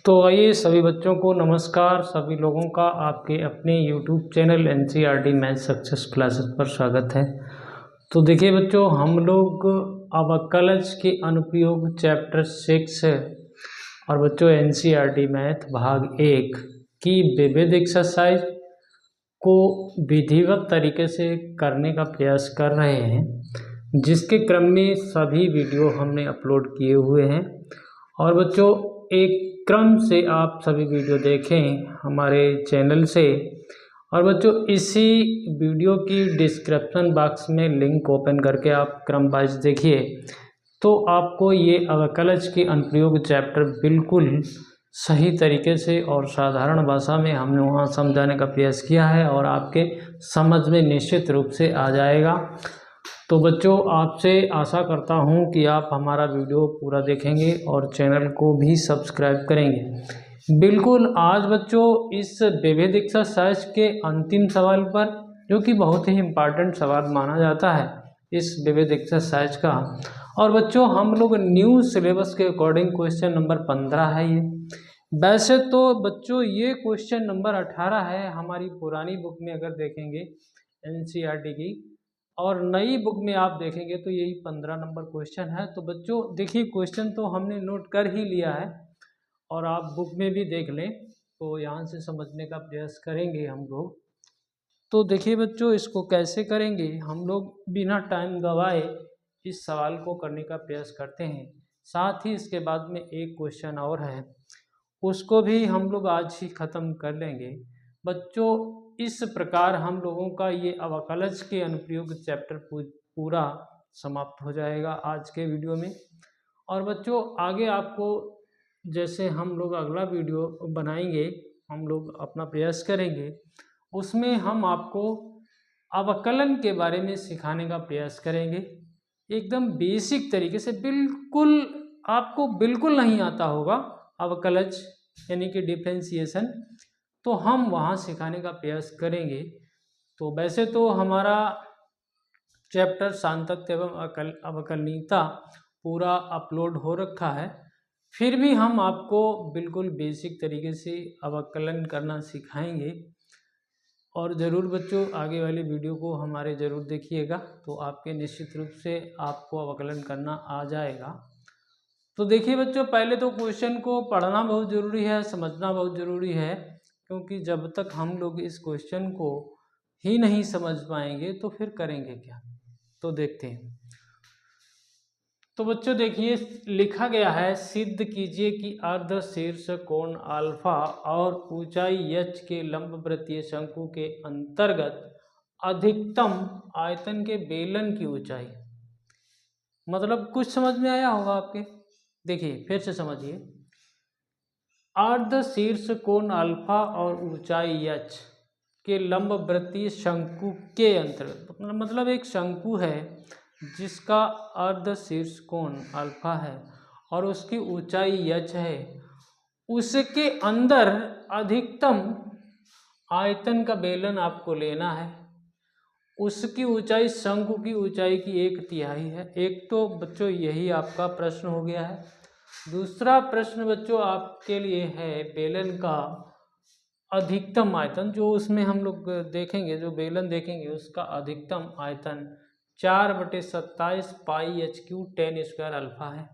तो आइए सभी बच्चों को नमस्कार। सभी लोगों का आपके अपने YouTube channel NCERT math success classes पर स्वागत है। तो देखिए बच्चों, हम लोग अवकलज के अनुप्रयोग चैप्टर 6 और बच्चों NCERT मैथ भाग 1 की विविध एक्सरसाइज को विधिवत तरीके से करने का प्रयास कर रहे हैं, जिसके क्रम में सभी वीडियो हमने अपलोड किए हुए हैं। और बच्चों, एक क्रम से आप सभी वीडियो देखें हमारे चैनल से। और बच्चों, इसी वीडियो की डिस्क्रिप्शन बॉक्स में लिंक ओपन करके आप क्रम वाइज देखिए, तो आपको ये अवकलज के अनुप्रयोग चैप्टर बिल्कुल सही तरीके से और साधारण भाषा में हमने वहाँ समझाने का प्रयास किया है और आपके समझ में निश्चित रूप से आ जाएगा। तो बच्चों, आपसे आशा करता हूं कि आप हमारा वीडियो पूरा देखेंगे और चैनल को भी सब्सक्राइब करेंगे। बिल्कुल आज बच्चों इस विविध एक्सरसाइज के अंतिम सवाल पर, जो कि बहुत ही इम्पोर्टेंट सवाल माना जाता है इस विविध एक्सरसाइज का। और बच्चों, हम लोग न्यू सिलेबस के अकॉर्डिंग क्वेश्चन नंबर 15 है ये। वैसे तो बच्चों ये क्वेश्चन नंबर 18 है हमारी पुरानी बुक में अगर देखेंगे NCERT की, और नई बुक में आप देखेंगे तो यही 15 नंबर क्वेश्चन है। तो बच्चों देखिए, क्वेश्चन तो हमने नोट कर ही लिया है और आप बुक में भी देख लें, तो यहाँ से समझने का प्रयास करेंगे हम लोग। तो देखिए बच्चों, इसको कैसे करेंगे, हम लोग बिना टाइम गवाए इस सवाल को करने का प्रयास करते हैं। साथ ही इसके बाद में एक क्वेश्चन और है, उसको भी हम लोग आज ही ख़त्म कर लेंगे। बच्चों, इस प्रकार हम लोगों का ये अवकलज के अनुप्रयोग चैप्टर पूरा समाप्त हो जाएगा आज के वीडियो में। और बच्चों आगे आपको जैसे हम लोग अगला वीडियो बनाएंगे, हम लोग अपना प्रयास करेंगे, उसमें हम आपको अवकलन के बारे में सिखाने का प्रयास करेंगे। एकदम बेसिक तरीके से, बिल्कुल आपको बिल्कुल नहीं आता होगा अवकलज यानी कि डिफरेंशिएशन, तो हम वहाँ सिखाने का प्रयास करेंगे। तो वैसे तो हमारा चैप्टर सांतत्य एवं अवकलनीयता पूरा अपलोड हो रखा है, फिर भी हम आपको बिल्कुल बेसिक तरीके से अवकलन करना सिखाएंगे। और ज़रूर बच्चों आगे वाली वीडियो को हमारे ज़रूर देखिएगा, तो आपके निश्चित रूप से आपको अवकलन करना आ जाएगा। तो देखिए बच्चों, पहले तो क्वेश्चन को पढ़ना बहुत ज़रूरी है, समझना बहुत ज़रूरी है, क्योंकि जब तक हम लोग इस क्वेश्चन को ही नहीं समझ पाएंगे तो फिर करेंगे क्या। तो देखते हैं। तो बच्चों देखिए, लिखा गया है, सिद्ध कीजिए कि अर्ध शीर्ष कोण अल्फा और ऊंचाई h के लंबवृत्तीय शंकु के अंतर्गत अधिकतम आयतन के बेलन की ऊंचाई। मतलब कुछ समझ में आया होगा आपके। देखिए फिर से समझिए, अर्ध शीर्ष कोण अल्फा और ऊंचाई h के लंबवृत्तीय शंकु के अंतर्गत, मतलब एक शंकु है जिसका अर्ध शीर्ष कोण अल्फा है और उसकी ऊंचाई h है, उसके अंदर अधिकतम आयतन का बेलन आपको लेना है। उसकी ऊंचाई शंकु की ऊंचाई की 1/3 है। एक तो बच्चों यही आपका प्रश्न हो गया है। दूसरा प्रश्न बच्चों आपके लिए है बेलन का अधिकतम आयतन, जो उसमें हम लोग देखेंगे, जो बेलन देखेंगे उसका अधिकतम आयतन 4/27 पाई h³ tan² अल्फा है।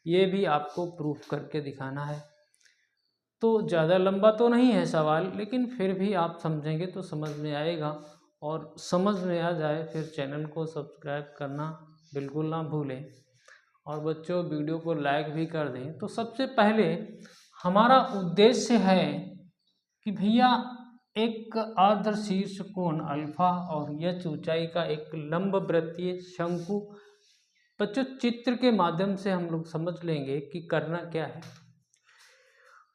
ये भी आपको प्रूफ करके दिखाना है। तो ज़्यादा लंबा तो नहीं है सवाल, लेकिन फिर भी आप समझेंगे तो समझ में आएगा, और समझ में आ जाए फिर चैनल को सब्सक्राइब करना बिल्कुल ना भूलें, और बच्चों वीडियो को लाइक भी कर दें। तो सबसे पहले हमारा उद्देश्य है कि भैया एक अर्ध शीर्ष कोण अल्फा और h ऊंचाई का एक लंबवृत्तीय शंकु, बच्चों चित्र के माध्यम से हम लोग समझ लेंगे कि करना क्या है।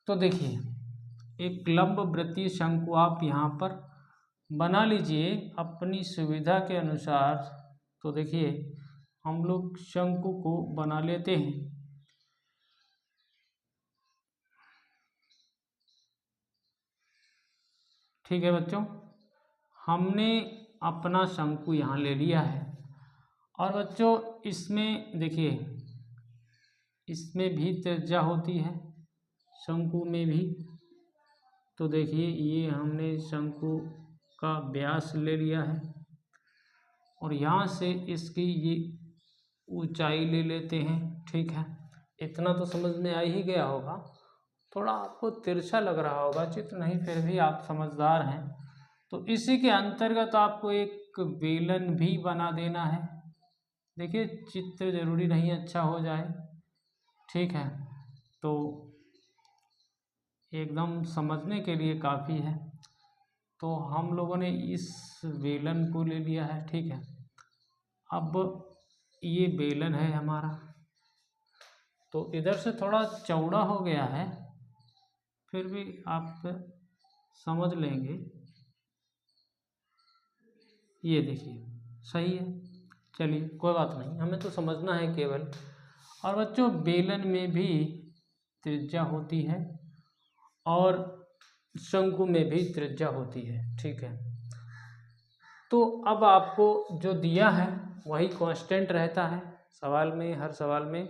तो देखिए, एक लंबवृत्तीय शंकु आप यहाँ पर बना लीजिए अपनी सुविधा के अनुसार। तो देखिए, हम लोग शंकु को बना लेते हैं। ठीक है बच्चों, हमने अपना शंकु यहाँ ले लिया है। और बच्चों इसमें देखिए, इसमें भी त्रिज्या होती है, शंकु में भी, तो देखिए ये हमने शंकु का व्यास ले लिया है और यहाँ से इसकी ये ऊंचाई ले लेते हैं। ठीक है, इतना तो समझ में आ ही गया होगा। थोड़ा आपको तिरछा लग रहा होगा चित्र, नहीं फिर भी आप समझदार हैं। तो इसी के अंतर्गत आपको एक बेलन भी बना देना है। देखिए चित्र जरूरी नहीं अच्छा हो जाए, ठीक है, तो एकदम समझने के लिए काफ़ी है। तो हम लोगों ने इस बेलन को ले लिया है। ठीक है, अब ये बेलन है हमारा, तो इधर से थोड़ा चौड़ा हो गया है, फिर भी आप समझ लेंगे। ये देखिए सही है, चलिए कोई बात नहीं, हमें तो समझना है केवल। और बच्चों बेलन में भी त्रिज्या होती है और शंकु में भी त्रिज्या होती है। ठीक है, तो अब आपको जो दिया है वही कांस्टेंट रहता है सवाल में, हर सवाल में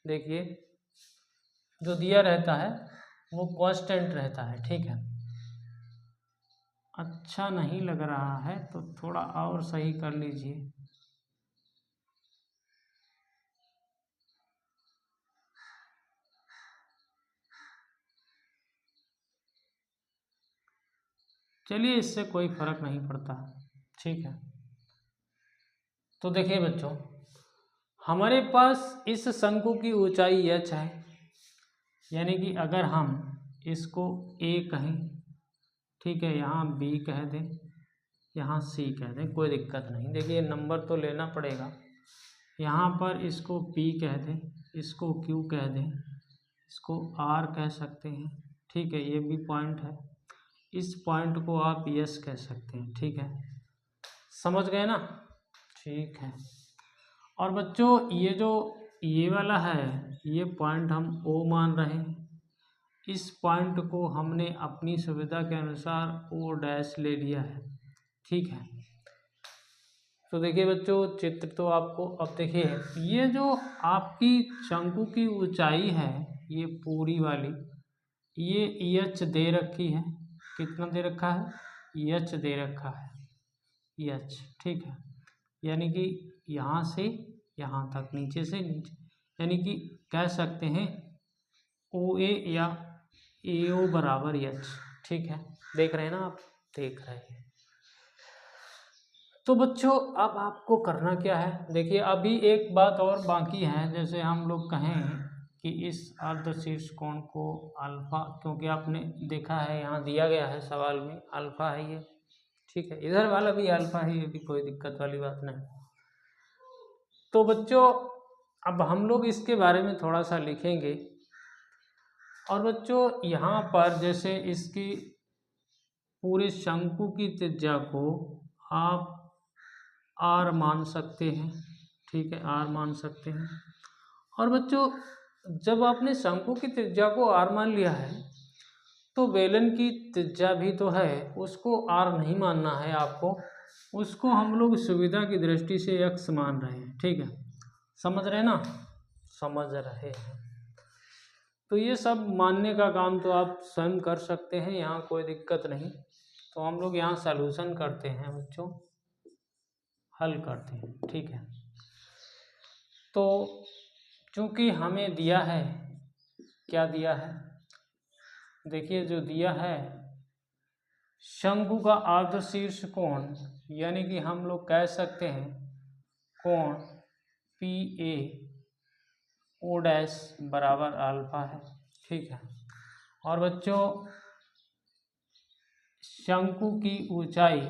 देखिए जो दिया रहता है वो कांस्टेंट रहता है। ठीक है, अच्छा नहीं लग रहा है तो थोड़ा और सही कर लीजिए। चलिए इससे कोई फर्क नहीं पड़ता। ठीक है, तो देखिए बच्चों हमारे पास इस शंकु की ऊंचाई h है, यानी कि अगर हम इसको a कहें, ठीक है, यहाँ b कह दें, यहाँ c कह दें, कोई दिक्कत नहीं। देखिए नंबर तो लेना पड़ेगा। यहाँ पर इसको p कह दें, इसको q कह दें, इसको r कह सकते हैं। ठीक है, ये भी पॉइंट है, इस पॉइंट को आप s कह सकते हैं। ठीक है, समझ गए ना? ठीक है, और बच्चों ये जो ये वाला है ये पॉइंट हम O मान रहे हैं, इस पॉइंट को हमने अपनी सुविधा के अनुसार O' ले लिया है। ठीक है, तो देखिए बच्चों चित्र तो आपको अब देखिए ये जो आपकी शंकु की ऊंचाई है ये पूरी वाली ये h दे रखी है। कितना दे रखा है? h दे रखा है, h। ठीक है, यानी कि यहाँ से यहाँ तक, नीचे से नीचे, यानी कि कह सकते हैं OA या AO बराबर h। ठीक है, देख रहे हैं ना आप? देख रहे हैं। तो बच्चों अब आपको करना क्या है, देखिए अभी एक बात और बाकी है। जैसे हम लोग कहें कि इस अर्धशीर्ष कोण को अल्फा, क्योंकि आपने देखा है यहाँ दिया गया है सवाल में अल्फा है ये। ठीक है, इधर वाला भी अल्फा है, ये भी कोई दिक्कत वाली बात नहीं। तो बच्चों अब हम लोग इसके बारे में थोड़ा सा लिखेंगे। और बच्चों यहाँ पर जैसे इसकी पूरे शंकु की त्रिज्या को आप r मान सकते हैं। ठीक है, r मान सकते हैं। और बच्चों जब आपने शंकु की त्रिज्या को r मान लिया है तो बेलन की त्रिज्या भी तो है, उसको r नहीं मानना है आपको, उसको हम लोग सुविधा की दृष्टि से x मान रहे हैं। ठीक है, समझ रहे हैं ना? समझ रहे हैं। तो ये सब मानने का काम तो आप स्वयं कर सकते हैं, यहाँ कोई दिक्कत नहीं। तो हम लोग यहाँ सॉल्यूशन करते हैं बच्चों, हल करते हैं। ठीक है, तो चूंकि हमें दिया है, क्या दिया है? देखिए जो दिया है शंकु का अर्धशीर्ष कोण, यानी कि हम लोग कह सकते हैं कोण PA O' बराबर अल्फा है। ठीक है, और बच्चों शंकु की ऊंचाई,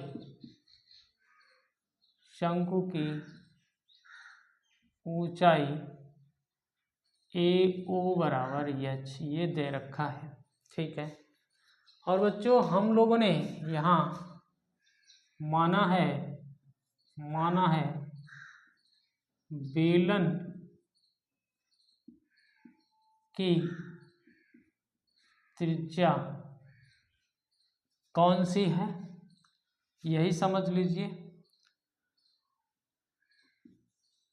शंकु की ऊंचाई AO बराबर h ये दे रखा है। ठीक है, और बच्चों हम लोगों ने यहाँ माना है बेलन की त्रिज्या कौन सी है यही समझ लीजिए,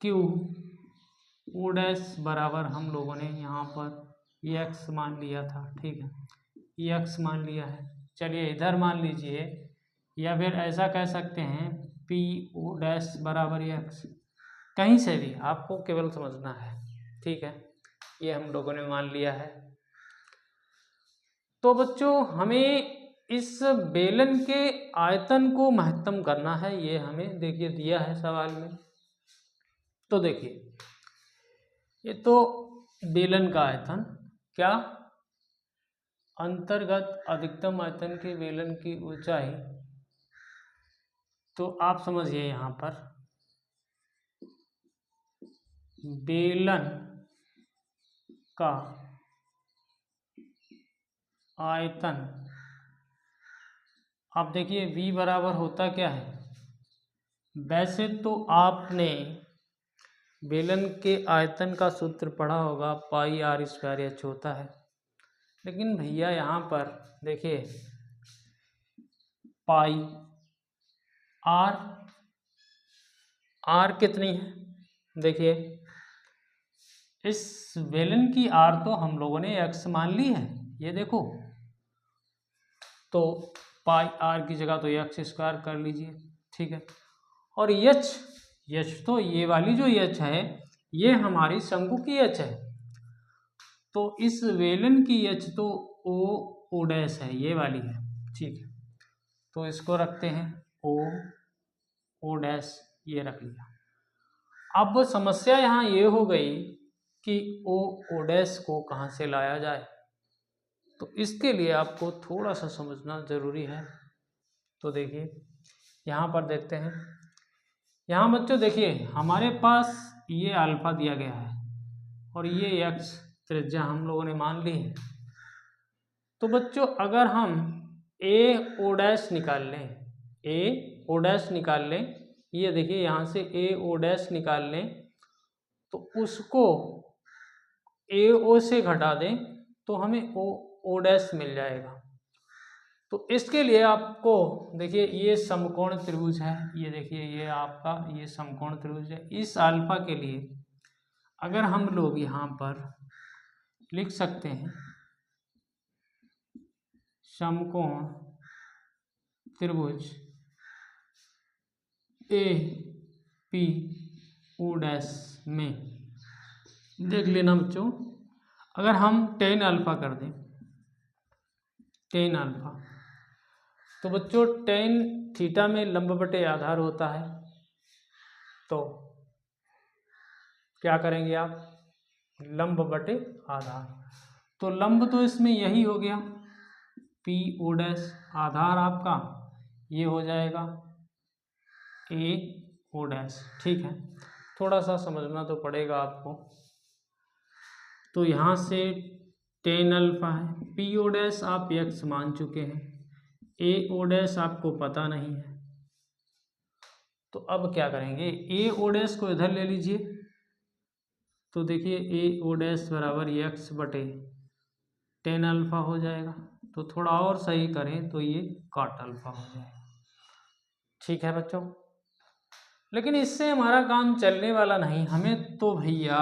Q O' बराबर हम लोगों ने यहाँ पर ये एक्स मान लिया था, ठीक है, ये एक्स मान लिया है। चलिए इधर मान लीजिए, या फिर ऐसा कह सकते हैं पी ओ डैश बराबर एक्स, कहीं से भी आपको केवल समझना है, ठीक है। ये हम लोगों ने मान लिया है। तो बच्चों हमें इस बेलन के आयतन को महत्तम करना है, ये हमें देखिए दिया है सवाल में। तो देखिए ये तो बेलन का आयतन, क्या अंतर्गत अधिकतम आयतन के बेलन की ऊंचाई, तो आप समझिए यहाँ पर बेलन का आयतन, आप देखिए v बराबर होता क्या है, वैसे तो आपने बेलन के आयतन का सूत्र पढ़ा होगा, पाई आर स्क्वायर एच होता है। लेकिन भैया यहाँ पर देखिए पाई आर, आर कितनी है, देखिए इस बेलन की आर तो हम लोगों ने एक्स मान ली है, ये देखो, तो पाई आर की जगह तो एक्स स्क्वायर कर लीजिए, ठीक है। और यच, यच तो ये वाली जो यच है ये हमारी शंकु की यच है, तो इस बेलन की यच तो ओ ओ डैश है, ये वाली है, ठीक है। तो इसको रखते हैं ओ ओ डैश, ये रख लिया। अब समस्या यहाँ ये हो गई कि ओ ओ डैश को कहाँ से लाया जाए, तो इसके लिए आपको थोड़ा सा समझना जरूरी है। तो देखिए यहाँ पर देखते हैं, यहाँ बच्चों देखिए हमारे पास ये अल्फा दिया गया है और ये एक्स त्रिज्या हम लोगों ने मान ली है। तो बच्चों अगर हम ए ओ डैश निकाल लें, ए ओ डैश निकाल लें, ये देखिए यहाँ से ए ओ डैश निकाल लें, तो उसको ए ओ से घटा दें तो हमें ओ ओ डैश मिल जाएगा। तो इसके लिए आपको देखिए ये समकोण त्रिभुज है, ये देखिए ये आपका ये समकोण त्रिभुज है। इस अल्फा के लिए अगर हम लोग यहाँ पर लिख सकते हैं समकोण त्रिभुज ए पी ओ डैश में, देख लेना बच्चों, अगर हम टेन अल्फा कर दें, टेन अल्फा, तो बच्चों टेन थीटा में लंब बटे आधार होता है, तो क्या करेंगे आप, लंब बटे आधार, तो लंब तो इसमें यही हो गया पी ओ डैश, आधार आपका ये हो जाएगा ए ओ डैश, ठीक है। थोड़ा सा समझना तो पड़ेगा आपको। तो यहाँ से टेन अल्फा है, पी ओ डैश आप एक्स मान चुके हैं, ए ओ डैश आपको पता नहीं है, तो अब क्या करेंगे, ए ओ डैश को इधर ले लीजिए, तो देखिए ए ओ डैश बराबर एक्स बटे टेन अल्फा हो जाएगा। तो थोड़ा और सही करें तो ये कॉट अल्फा हो जाएगा, ठीक है बच्चों। लेकिन इससे हमारा काम चलने वाला नहीं, हमें तो भैया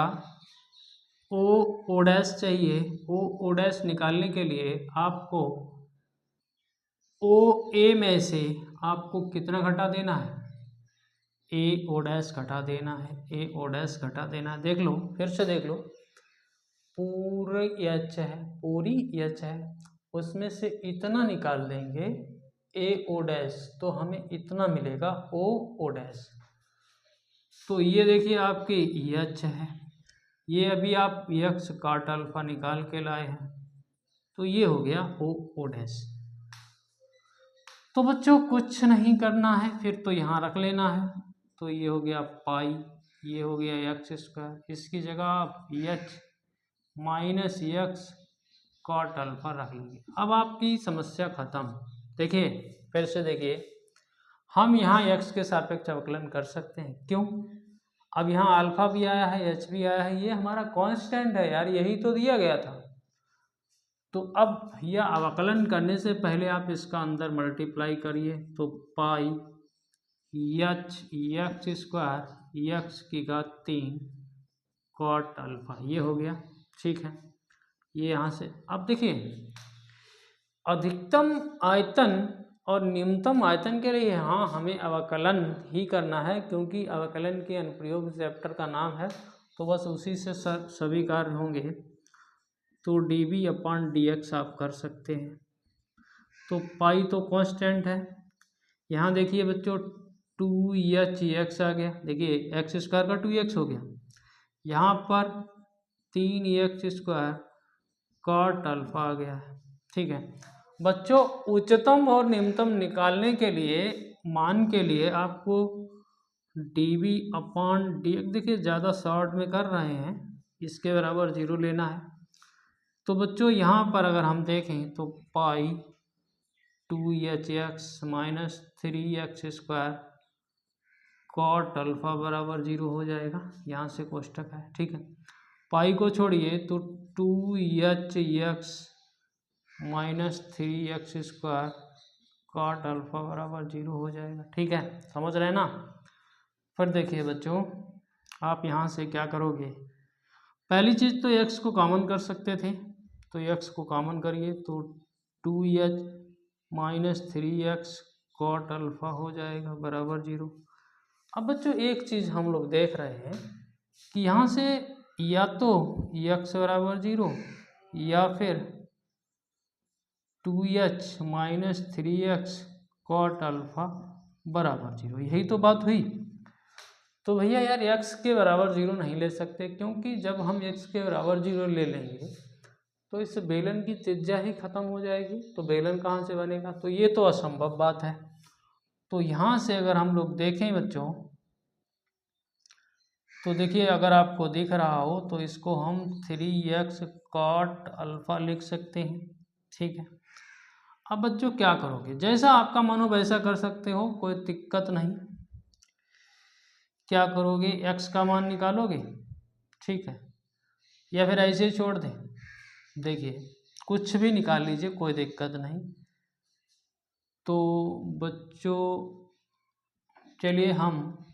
ओ ओ डैश चाहिए। ओ ओ डैश निकालने के लिए आपको ओ ए में से आपको कितना घटा देना है, ए ओ डैश घटा देना है, ए ओ डैश घटा देना है। देख लो, फिर से देख लो, पूरी एच है, पूरी एच है, उसमें से इतना निकाल देंगे ए ओ डैश, तो हमें इतना मिलेगा ओ ओ डैश। तो ये देखिए आपकी एच है, ये अभी आप यक्स काट अल्फा निकाल के लाए हैं, तो ये हो गया ओ ओ डैश। तो बच्चों कुछ नहीं करना है, फिर तो यहाँ रख लेना है, तो ये हो गया पाई, ये हो गया एक्स स्क्वायर, इसकी जगह आप h minus x cot alpha रख लेंगे। अब आपकी समस्या खत्म। देखिए फिर से देखिए, हम यहाँ एक्स के सापेक्ष अवकलन कर सकते हैं, क्यों, अब यहाँ अल्फा भी आया है एच भी आया है, ये हमारा कांस्टेंट है यार, यही तो दिया गया था। तो अब भैया अवकलन करने से पहले आप इसका अंदर मल्टीप्लाई करिए, तो पाई एच एक्स स्क्वायर एक्स की घात 3 कॉट अल्फा, ये हो गया, ठीक है। ये यहाँ से अब देखिए, अधिकतम आयतन और न्यूनतम आयतन के लिए यहाँ हमें अवकलन ही करना है, क्योंकि अवकलन के अनुप्रयोग चैप्टर का नाम है, तो बस उसी से सभी कार्य होंगे। तो dv/dx आप कर सकते हैं। तो पाई तो कांस्टेंट है। यहाँ देखिए बच्चों 2h आ गया, देखिए एक्स स्क्वायर का 2x हो गया, यहाँ पर 3x² कॉट अल्फा आ गया है। ठीक है बच्चों, उच्चतम और निम्नतम निकालने के लिए मान के लिए आपको dv/dx, देखिए ज़्यादा शॉर्ट में कर रहे हैं, इसके बराबर 0 लेना है। तो बच्चों यहाँ पर अगर हम देखें तो पाई 2h minus 3x² cot alpha बराबर 0 हो जाएगा, यहाँ से कोष्टक है। ठीक है, पाई को छोड़िए तो 2h minus 3x² cot alpha बराबर 0 हो जाएगा। ठीक है, समझ रहे हैं ना। फिर देखिए बच्चों, आप यहाँ से क्या करोगे, पहली चीज़ तो x को कॉमन कर सकते थे, तो x को कॉमन करिए तो 2h minus 3x cot alpha हो जाएगा बराबर 0। अब बच्चों एक चीज़ हम लोग देख रहे हैं कि यहाँ से या तो x बराबर 0 या फिर 2h minus 3x cot alpha बराबर 0, यही तो बात हुई। तो भैया यार x के बराबर 0 नहीं ले सकते, क्योंकि जब हम x के बराबर 0 ले लेंगे तो इस बेलन की त्रिज्या ही खत्म हो जाएगी, तो बेलन कहाँ से बनेगा, तो ये तो असंभव बात है। तो यहाँ से अगर हम लोग देखें बच्चों, तो देखिए अगर आपको दिख रहा हो तो इसको हम 3x कॉट अल्फा लिख सकते हैं। ठीक है, अब बच्चों क्या करोगे, जैसा आपका मन हो वैसा कर सकते हो, कोई दिक्कत नहीं। क्या करोगे, x का मान निकालोगे, ठीक है, या फिर ऐसे ही छोड़ दें, देखिए कुछ भी निकाल लीजिए, कोई दिक्कत नहीं। तो बच्चों चलिए हम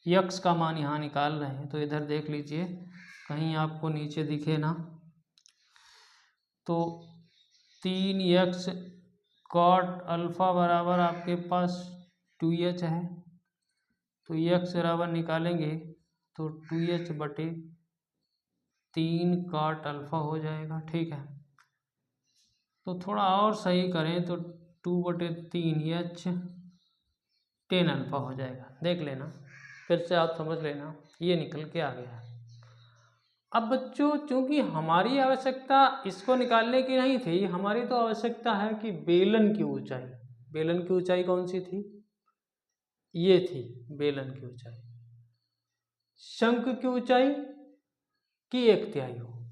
x का मान यहाँ निकाल रहे हैं, तो इधर देख लीजिए कहीं आपको नीचे दिखे ना। तो 3x कॉट अल्फा बराबर आपके पास 2h है, तो x बराबर निकालेंगे तो 2h/3 कॉट अल्फा हो जाएगा। ठीक है, तो थोड़ा और सही करें तो 2/3h tan अल्फा हो जाएगा, देख लेना फिर से आप समझ लेना, ये निकल के आ गया। अब बच्चों चूंकि हमारी आवश्यकता इसको निकालने की नहीं थी, हमारी तो आवश्यकता है कि बेलन की ऊंचाई, बेलन की ऊंचाई कौन सी थी, ये थी बेलन की ऊंचाई, शंख की ऊंचाई की 1/3 हो,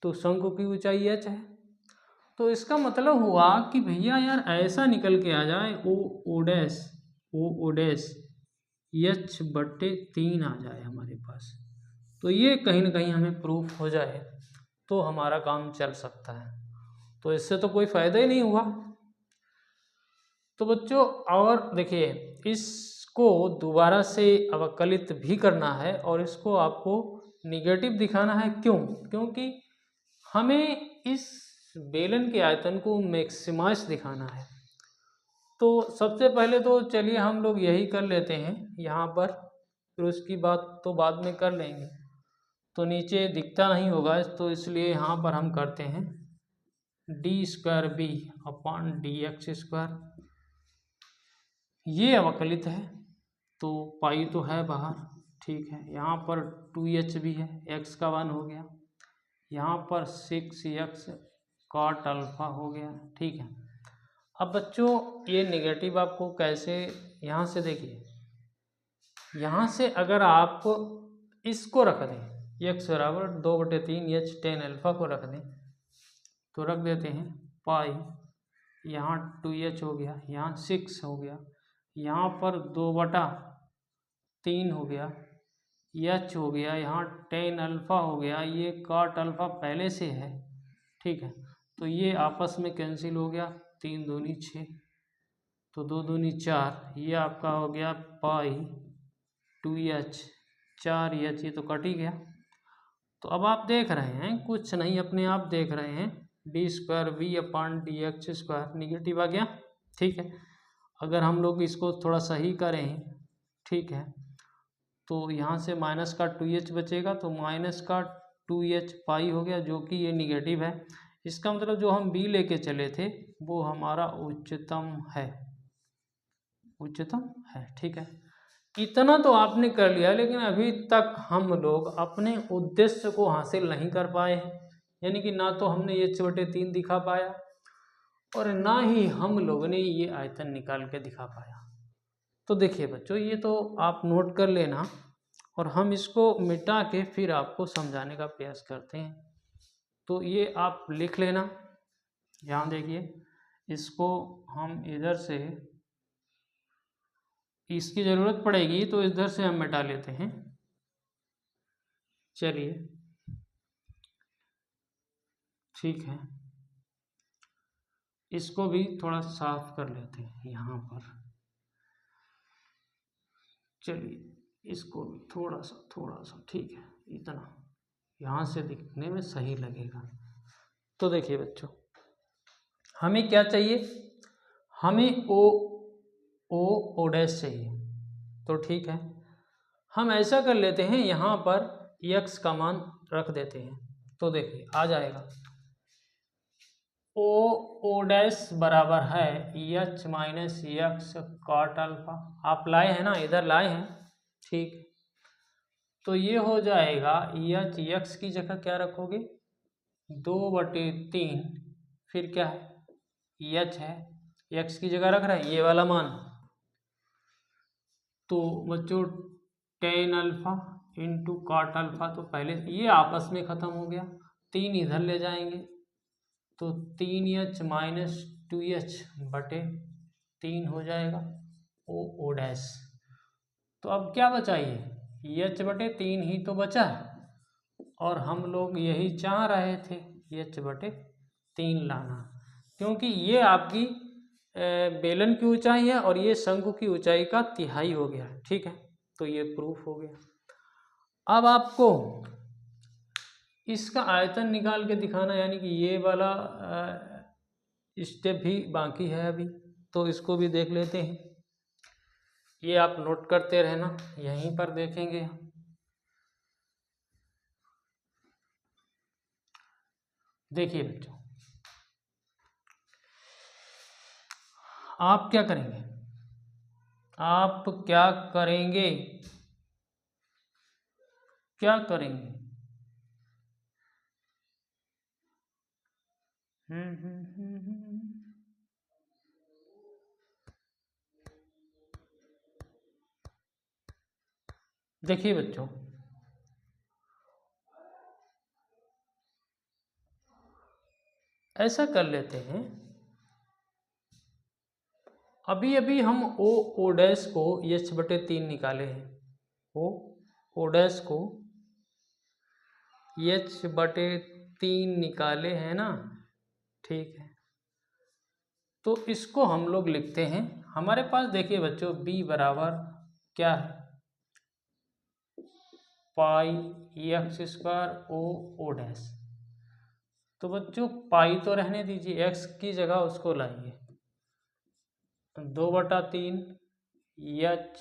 तो शंख की ऊंचाई h है। तो इसका मतलब हुआ कि भैया यार ऐसा निकल के आ जाए o डैश h/3 आ जाए हमारे पास, तो ये कहीं ना कहीं हमें प्रूफ हो जाए तो हमारा काम चल सकता है। तो इससे तो कोई फायदा ही नहीं हुआ। तो बच्चों और देखिए, इसको दोबारा से अवकलित भी करना है और इसको आपको निगेटिव दिखाना है। क्यों, क्योंकि हमें इस बेलन के आयतन को मैक्सिमाइज दिखाना है। तो सबसे पहले तो चलिए हम लोग यही कर लेते हैं यहाँ पर, फिर उसकी बात तो बाद में कर लेंगे। तो नीचे दिखता नहीं होगा, तो इसलिए यहाँ पर हम करते हैं d²b/dx², ये अवकलित है, तो पाई तो है बाहर। ठीक है, यहाँ पर 2h भी है, x का 1 हो गया, यहाँ पर 6x कॉट अल्फा हो गया। ठीक है, अब बच्चों ये नेगेटिव आपको कैसे, यहाँ से देखिए, यहाँ से अगर आप इसको रख दें x बराबर 2/3h tan अल्फा को रख दें, तो रख देते हैं पाई, यहाँ 2h हो गया, यहाँ 6 हो गया, यहाँ पर 2/3 हो गया, h हो गया, यहाँ tan अल्फा हो गया, ये कॉट अल्फा पहले से है। ठीक है, तो ये आपस में कैंसिल हो गया, 3 दूनी 6, तो 2 दूनी 4, ये आपका हो गया पाई 2h 4h, ये तो कट ही गया। तो अब आप देख रहे हैं कुछ नहीं, अपने आप देख रहे हैं D square V upon D X square negative आ गया। ठीक है, अगर हम लोग इसको थोड़ा सही करें, ठीक है, तो यहाँ से माइनस का 2h बचेगा, तो माइनस का 2h पाई हो गया, जो कि ये निगेटिव है। इसका मतलब जो हम b लेके चले थे वो हमारा उच्चतम है, उच्चतम है। ठीक है, इतना तो आपने कर लिया, लेकिन अभी तक हम लोग अपने उद्देश्य को हासिल नहीं कर पाए हैं, यानी कि ना तो हमने h/3 दिखा पाया और ना ही हम लोगों ने ये आयतन निकाल के दिखा पाया। तो देखिए बच्चों, ये तो आप नोट कर लेना और हम इसको मिटा के फिर आपको समझाने का प्रयास करते हैं। तो ये आप लिख लेना, यहाँ देखिए, इसको हम इधर से, इसकी ज़रूरत पड़ेगी तो इधर से हम मिटा लेते हैं। चलिए ठीक है, इसको भी थोड़ा साफ कर लेते हैं यहाँ पर। चलिए इसको भी थोड़ा सा, ठीक है, इतना यहाँ से दिखने में सही लगेगा। तो देखिए बच्चों, हमें क्या चाहिए, हमें ओ डैश चाहिए। तो ठीक है, हम ऐसा कर लेते हैं, यहाँ पर x का मान रख देते हैं। तो देखिए आ जाएगा ओ डैश बराबर है h minus x cot alpha. आप लाए हैं ना, इधर लाए हैं, ठीक। तो ये हो जाएगा एच, एक्स की जगह क्या रखोगे 2/3, फिर क्या है एच है, एक्स की जगह रख रहे हैं ये वाला मान। तो बच्चों tan alpha into cot alpha, तो पहले ये आपस में ख़त्म हो गया, 3 इधर ले जाएंगे तो 3h माइनस 2h/3 हो जाएगा ओ डैश। तो अब क्या बचा, ये h/3 ही तो बचा, और हम लोग यही चाह रहे थे h/3 लाना, क्योंकि ये आपकी बेलन की ऊंचाई है और ये शंकु की ऊंचाई का तिहाई हो गया। ठीक है, तो ये प्रूफ हो गया। अब आपको इसका आयतन निकाल के दिखाना, यानी कि ये वाला स्टेप भी बाकी है अभी, तो इसको भी देख लेते हैं। ये आप नोट करते रहना, यहीं पर देखेंगे हम। देखिए बच्चों, आप क्या करेंगे, आप क्या करेंगे, क्या करेंगे, देखिए बच्चों, ऐसा कर लेते हैं, अभी अभी हम ओ डैश को h/3 निकाले हैं, ओ डैश को h/3 निकाले हैं ना, ठीक है। तो इसको हम लोग लिखते हैं, हमारे पास देखिए बच्चों b बराबर क्या है, पाई एक्स स्क्वायर ओ डैश। तो बच्चों पाई तो रहने दीजिए, x की जगह उसको लाइए, 2/3 h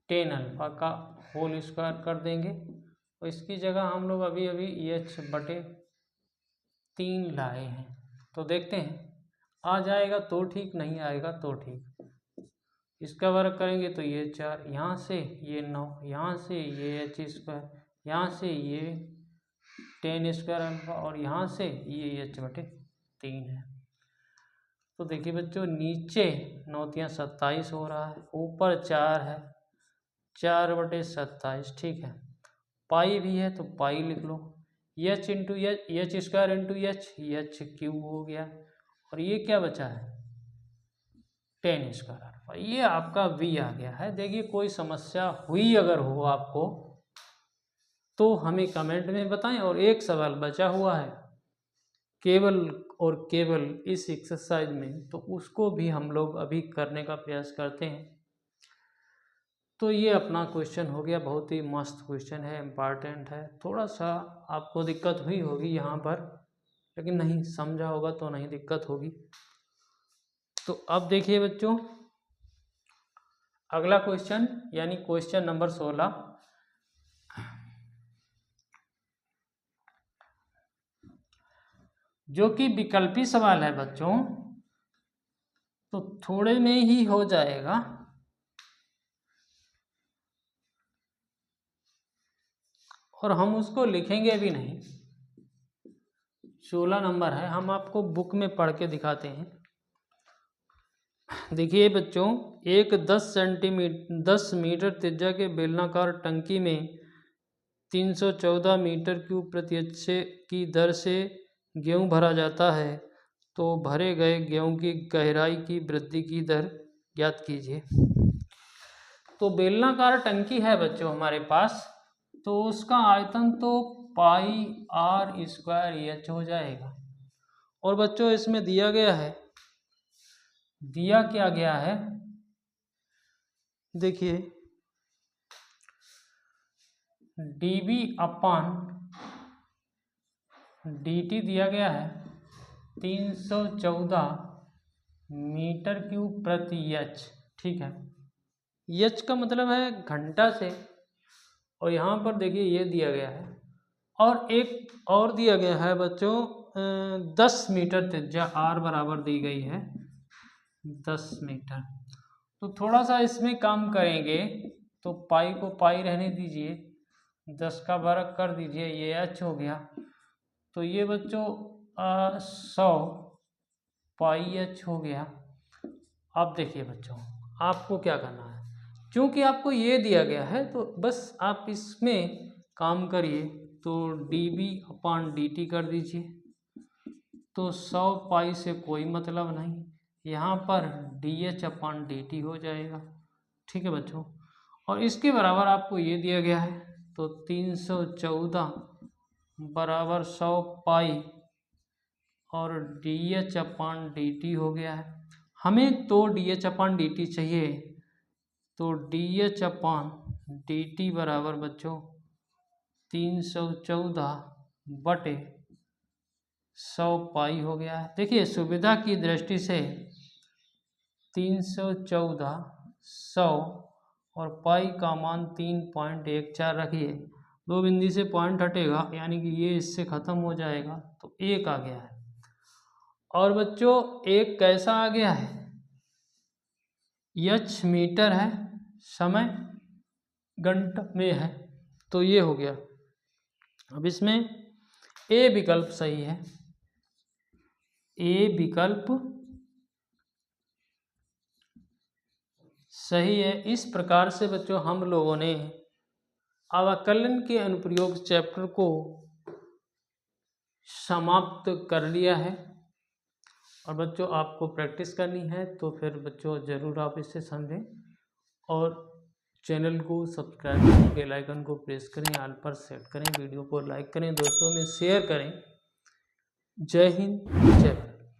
टेन अल्फा का होल स्क्वायर कर देंगे, और इसकी जगह हम लोग अभी अभी h/3 लाए हैं। तो देखते हैं आ जाएगा तो ठीक, नहीं आएगा तो ठीक। इसका वर्ग करेंगे तो ये 4, यहाँ से ये 9, यहाँ से ये h², यहाँ से ये टेन स्क्वायर अल्फा, और यहाँ से ये h/3 है। तो देखिए बच्चों, नीचे 9×27 हो रहा है, ऊपर 4 है, 4/27, ठीक है। पाई भी है तो पाई लिख लो, h into H square into h³ हो गया, और ये क्या बचा है 10 स्क्वायर अल्फा, ये आपका v आ गया है। देखिए कोई समस्या हुई अगर हो आपको तो हमें कमेंट में बताएं, और एक सवाल बचा हुआ है केवल और केवल इस एक्सरसाइज में, तो उसको भी हम लोग अभी करने का प्रयास करते हैं। तो ये अपना क्वेश्चन हो गया, बहुत ही मस्त क्वेश्चन है, इम्पॉर्टेंट है। थोड़ा सा आपको दिक्कत हुई होगी यहाँ पर, लेकिन नहीं समझा होगा तो नहीं दिक्कत होगी। तो अब देखिए बच्चों अगला क्वेश्चन यानी क्वेश्चन नंबर 16, जो कि विकल्पी सवाल है बच्चों, तो थोड़े में ही हो जाएगा। और हम उसको लिखेंगे भी नहीं। 16 नंबर है, हम आपको बुक में पढ़ के दिखाते हैं। देखिए बच्चों, एक 10 मीटर त्रिज्या के बेलनाकार टंकी में 314 मीटर क्यूब प्रति अच्छे की दर से गेहूं भरा जाता है, तो भरे गए गेहूं की गहराई की वृद्धि की दर ज्ञात कीजिए। तो बेलनाकार टंकी है बच्चों हमारे पास, तो उसका आयतन तो पाई आर स्क्वायर एच हो जाएगा। और बच्चों इसमें दिया गया है, दिया क्या गया है, देखिए dB अपान dt दिया गया है 314 मीटर क्यूब प्रति एच। ठीक है, एच का मतलब है घंटा से, और यहाँ पर देखिए ये दिया गया है। और एक और दिया गया है बच्चों 10 मीटर त्रिज्या आर बराबर दी गई है 10 मीटर। तो थोड़ा सा इसमें काम करेंगे, तो पाई को पाई रहने दीजिए, 10 का वर्ग कर दीजिए, ये एच हो गया। तो ये बच्चों 100 पाई एच हो गया। अब देखिए बच्चों आपको क्या करना है, क्योंकि आपको ये दिया गया है तो बस आप इसमें काम करिए। तो dB अपान dt कर दीजिए, तो 100 पाई से कोई मतलब नहीं, यहाँ पर dH अपान dt हो जाएगा। ठीक है बच्चों, और इसके बराबर आपको ये दिया गया है, तो 314 बराबर 100 पाई और dH अपान dt हो गया है। हमें तो dH अपान dt चाहिए, तो dH अपान dt बराबर बच्चों 314 बटे 100 पाई हो गया है। देखिए सुविधा की दृष्टि से 314 100 और पाई का मान 3.14 रखिए, 2 बिंदु से पॉइंट हटेगा, यानी कि ये इससे ख़त्म हो जाएगा, तो 1 आ गया है। और बच्चों एक कैसा आ गया है, एच मीटर है, समय घंटा में है, तो ये हो गया। अब इसमें ए विकल्प सही है, ए विकल्प सही है। इस प्रकार से बच्चों हम लोगों ने अवकलन के अनुप्रयोग चैप्टर को समाप्त कर लिया है। और बच्चों आपको प्रैक्टिस करनी है, तो फिर बच्चों ज़रूर आप इसे समझें और चैनल को सब्सक्राइब करें, बेल आइकन को प्रेस करें, ऑल पर सेट करें, वीडियो को लाइक करें, दोस्तों में शेयर करें। जय हिंद, जय भारत।